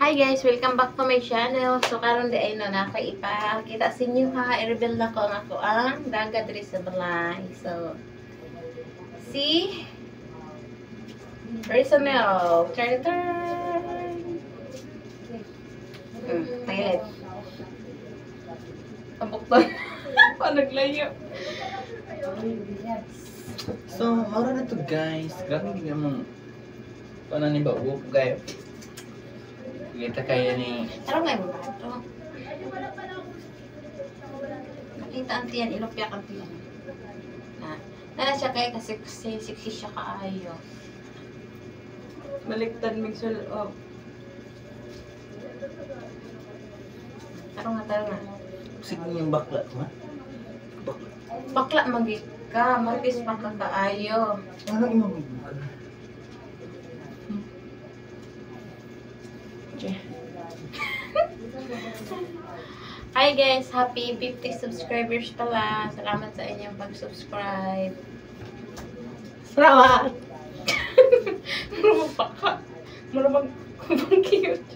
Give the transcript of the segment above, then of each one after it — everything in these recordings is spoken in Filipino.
Hi guys, welcome back to my channel. So karon di ay no nakaipakita sa inyo ha, i-reveal na ko ang ako ang dagat diri sa balay. So see Personal. Turn turn. Pilot. Kabukton. Pa naglayo. So, mara na to guys. Grabe hindi naman pananibago kayo. Kita kaya ni... Tara nga mo ba? Ito. Nakita ang tiyan, ilupyak ang tiyan. Nana siya kaya kasi sexy siya kaayo. Baliktad mixel up. Tara nga. Sige yung bakla, ma? Bakla magik ka, magis pa ka kaayo. Ano yung mga Hi guys, happy 50 subscribers pala. Salamat sa inyong pag-subscribe. Salamat! Marumag pa ka. Marumag cute.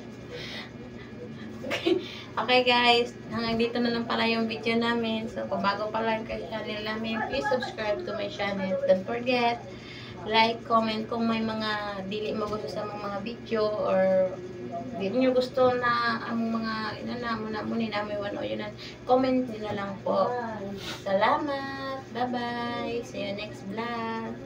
Okay guys, hanggang dito na lang pala yung video namin. So kung bago pa lang kayo channel namin, please subscribe to my channel. Don't forget, like, comment kung may mga dili mo gusto sa mga video or di nyo gusto na ang mga inanamo na muna namin o yun na, comment nyo na lang po. Salamat! Bye-bye! See you next vlog!